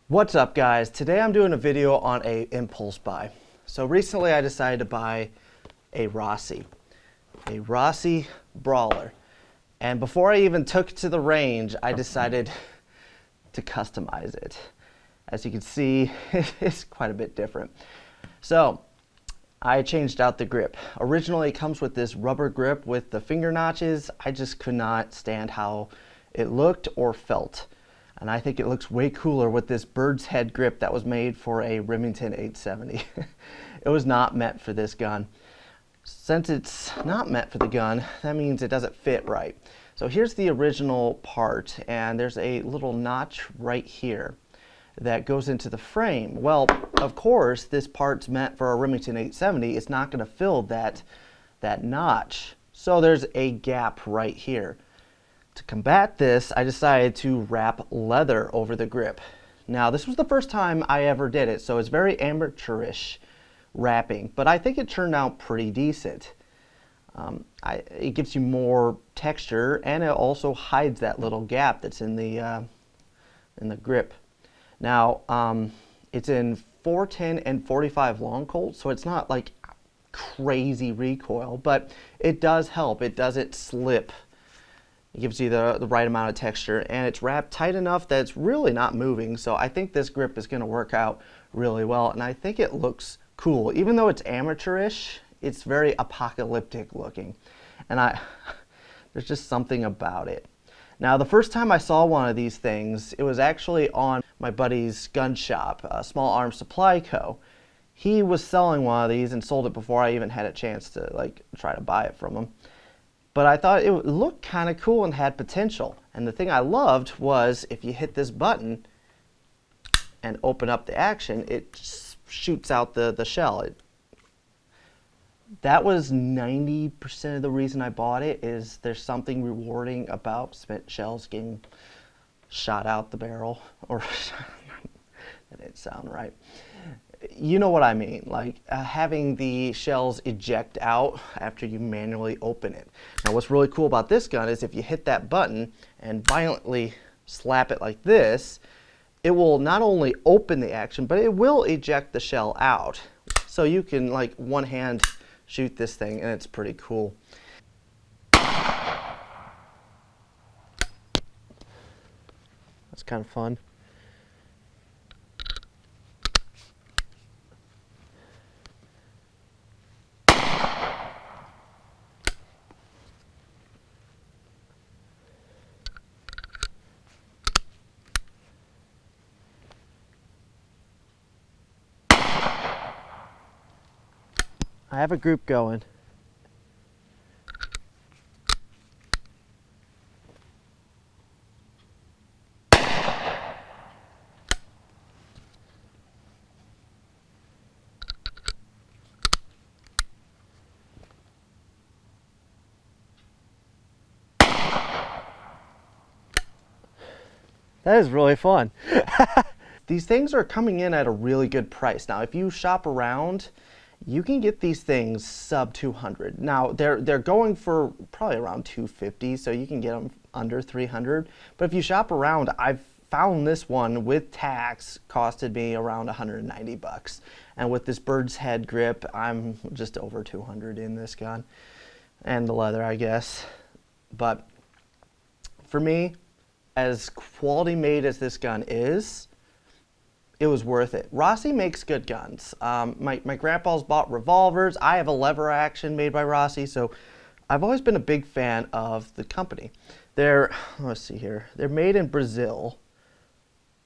What's up, guys? Today I'm doing a video on a impulse buy. So recently I decided to buy a ROSSI Brawler. And before I even took it to the range, I decided to customize it. As you can see, it's quite a bit different. So I changed out the grip. Originally it comes with this rubber grip with the finger notches. I just could not stand how it looked or felt. And I think it looks way cooler with this bird's head grip that was made for a Remington 870. It was not meant for this gun. Since it's not meant for the gun, that means it doesn't fit right. So here's the original part, and there's a little notch right here that goes into the frame. Well, of course, this part's meant for a Remington 870. It's not going to fill that notch. So there's a gap right here. To combat this, I decided to wrap leather over the grip. Now, this was the first time I ever did it, so it's very amateurish wrapping, but I think it turned out pretty decent. It gives you more texture, and it also hides that little gap that's in the grip. Now, it's in 410 and 45 long Colt, so it's not like crazy recoil, but it does help. It doesn't slip. It gives you the right amount of texture, and it's wrapped tight enough that it's really not moving. So I think this grip is going to work out really well, and I think it looks cool. Even though it's amateurish, it's very apocalyptic looking, and there's just something about it. Now, the first time I saw one of these things, it was actually on my buddy's gun shop, Small Arms Supply Co. He was selling one of these and sold it before I even had a chance to try to buy it from him. But I thought it looked kind of cool and had potential. And the thing I loved was if you hit this button and open up the action, it shoots out the shell. That was 90% of the reason I bought it. Is there's something rewarding about spent shells getting shot out the barrel. Or that didn't sound right. You know what I mean, having the shells eject out after you manually open it. Now, what's really cool about this gun is if you hit that button and violently slap it like this, it will not only open the action, but it will eject the shell out. So you can, one hand shoot this thing, and it's pretty cool. That's kind of fun. I have a group going. That is really fun. These things are coming in at a really good price. Now, if you shop around, you can get these things sub 200. Now, they're going for probably around 250, so you can get them under 300. But if you shop around, I've found this one with tax costed me around 190 bucks. And with this bird's head grip, I'm just over 200 in this gun. And the leather, I guess. But for me, as quality made as this gun is, it was worth it. ROSSI makes good guns. My grandpa's bought revolvers. I have a lever action made by ROSSI, so I've always been a big fan of the company. Let's see here. They're made in Brazil,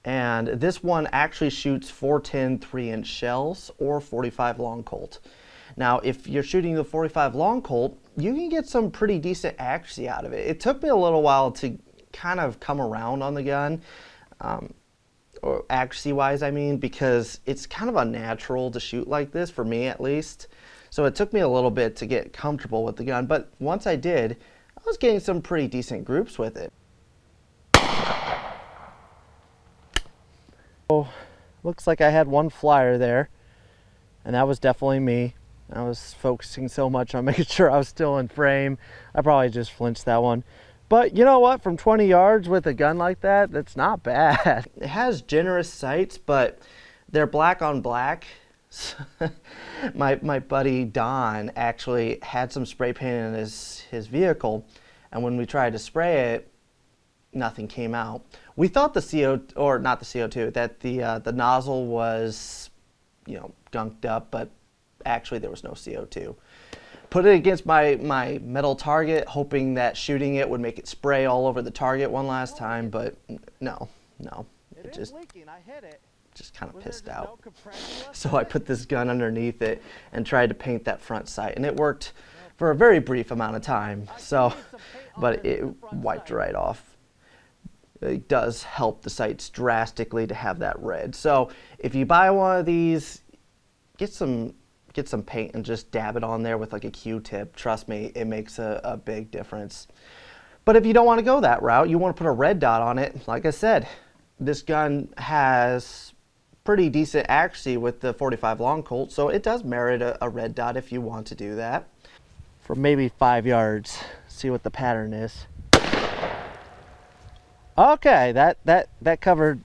and this one actually shoots 410 3-inch shells or 45 long Colt. Now, if you're shooting the 45 long Colt, you can get some pretty decent accuracy out of it. It took me a little while to kind of come around on the gun. Or accuracy-wise, I mean, because it's kind of unnatural to shoot like this, for me at least. So it took me a little bit to get comfortable with the gun, but once I did, I was getting some pretty decent groups with it. Oh, looks like I had one flyer there, and that was definitely me. I was focusing so much on making sure I was still in frame. I probably just flinched that one. But you know what? From 20 yards with a gun like that, that's not bad. It has generous sights, but they're black on black. My buddy Don actually had some spray paint in his vehicle, and when we tried to spray it, nothing came out. We thought the CO2, or not the CO2, that the nozzle was, gunked up, but actually there was no CO2. Put it against my metal target, hoping that shooting it would make it spray all over the target one last time, but no. It just kind of pissed out. So I put this gun underneath it and tried to paint that front sight, and it worked for a very brief amount of time. So, but it wiped right off. It does help the sights drastically to have that red. So if you buy one of these, get some paint and just dab it on there with like a Q-tip. Trust me, it makes a big difference. But if you don't want to go that route, you want to put a red dot on it, like I said, this gun has pretty decent accuracy with the 45 long Colt, so it does merit a red dot if you want to do that. For maybe 5 yards, see what the pattern is. Okay, that covered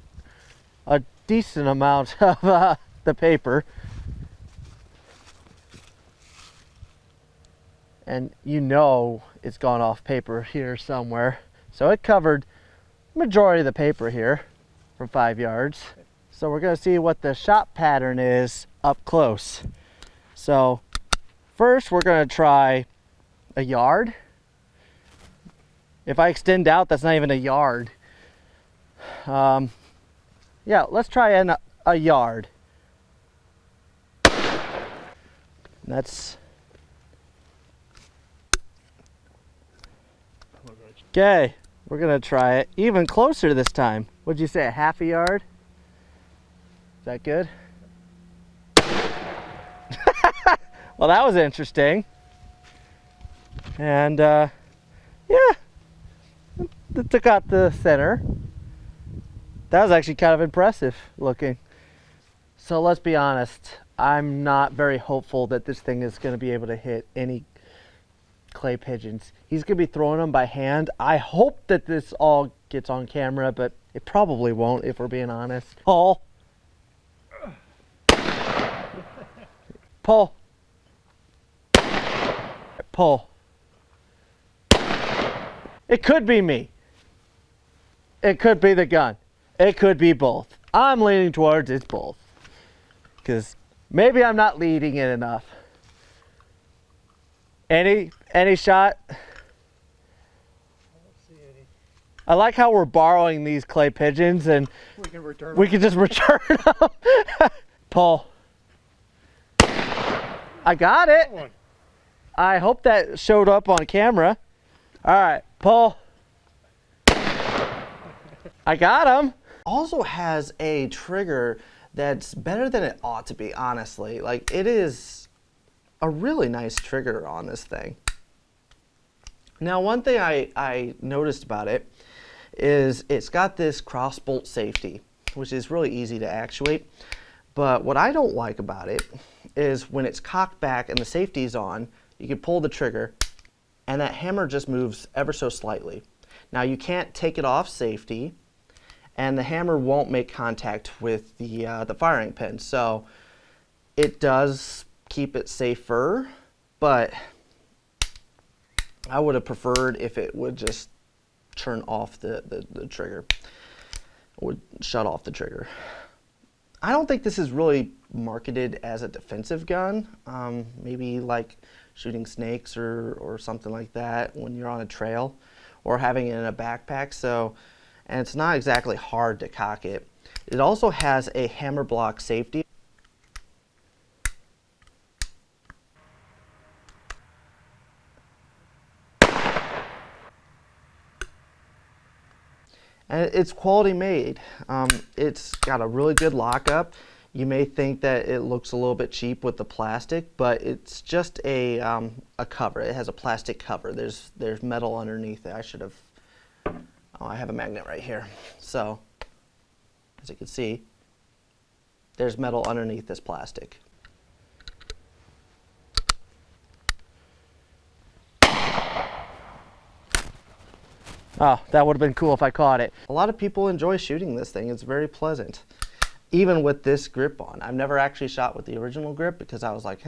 a decent amount of the paper. And it's gone off paper here somewhere. So it covered the majority of the paper here from 5 yards. So we're going to see what the shot pattern is up close. So first we're going to try a yard. If I extend out, that's not even a yard. Yeah, let's try a yard. That's okay. We're gonna try it even closer this time. What'd you say, a half a yard? Is that good? Well, that was interesting. And yeah, it took out the center. That was actually kind of impressive looking. So let's be honest, I'm not very hopeful that this thing is going to be able to hit any clay pigeons. He's going to be throwing them by hand. I hope that this all gets on camera, but it probably won't if we're being honest. Pull. Pull. Pull. It could be me. It could be the gun. It could be both. I'm leaning towards it's both. Because maybe I'm not leading it enough. Any shot? I don't see any. I like how we're borrowing these clay pigeons and we can just return them. Pull. I got it. I hope that showed up on camera. All right, pull. I got him. Also has a trigger that's better than it ought to be, honestly. Like, it is a really nice trigger on this thing. Now, one thing I noticed about it is it's got this cross bolt safety, which is really easy to actuate. But what I don't like about it is when it's cocked back and the safety's on, you can pull the trigger and that hammer just moves ever so slightly. Now, you can't take it off safety, and the hammer won't make contact with the firing pin. So it does keep it safer, but I would have preferred if it would just turn off the trigger, would shut off the trigger. I don't think this is really marketed as a defensive gun, maybe like shooting snakes or something like that when you're on a trail, or having it in a backpack. So, and it's not exactly hard to cock it. It also has a hammer block safety. And it's quality made. It's got a really good lockup. You may think that it looks a little bit cheap with the plastic, but it's just a cover. It has a plastic cover. There's metal underneath it. I should have. Oh, I have a magnet right here. So, as you can see, there's metal underneath this plastic. Oh, that would have been cool if I caught it. A lot of people enjoy shooting this thing. It's very pleasant. Even with this grip on. I've never actually shot with the original grip because I was like,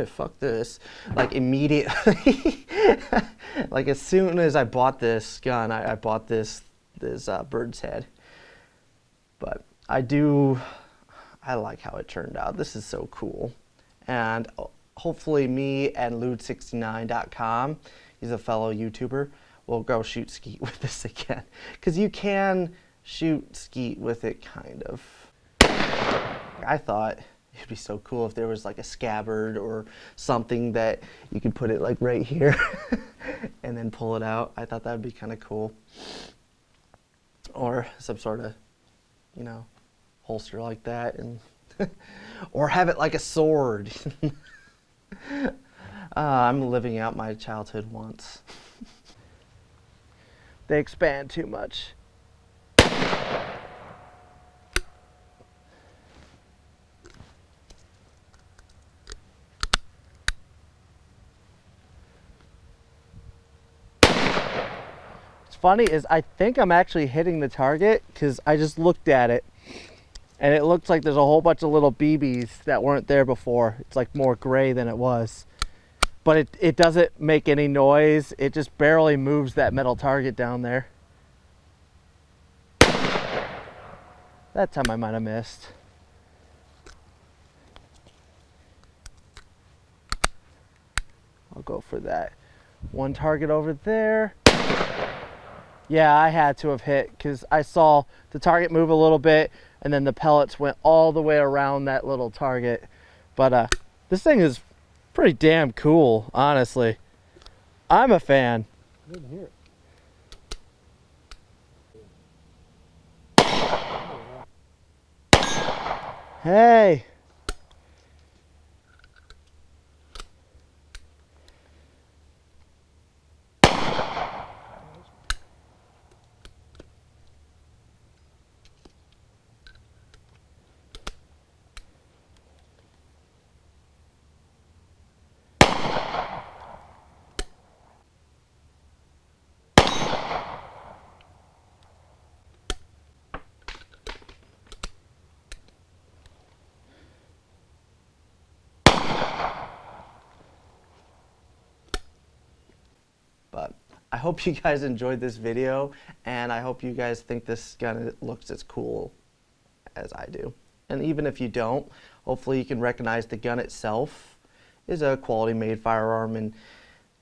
fuck this. Like immediately, like as soon as I bought this gun, I bought this bird's head. But I like how it turned out. This is so cool. And hopefully me and Lude69.com, he's a fellow YouTuber, will go shoot skeet with this again. Because you can shoot skeet with it, kind of. I thought it'd be so cool if there was like a scabbard or something that you could put it like right here and then pull it out. I thought that would be kind of cool. Or some sort of, you know, holster like that, and or have it like a sword. I'm living out my childhood wants. They expand too much. Funny is I think I'm actually hitting the target because I just looked at it and it looks like there's a whole bunch of little BBs that weren't there before. It's like more gray than it was, but it doesn't make any noise. It just barely moves that metal target down there. That time I might have missed. I'll go for that one target over there. Yeah, I had to have hit because I saw the target move a little bit and then the pellets went all the way around that little target. But this thing is pretty damn cool, honestly. I'm a fan. Good to hear it. Hey. But I hope you guys enjoyed this video, and I hope you guys think this gun looks as cool as I do. And even if you don't, hopefully you can recognize the gun itself is a quality made firearm, and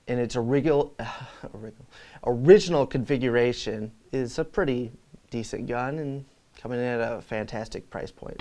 its original configuration is a pretty decent gun and coming in at a fantastic price point.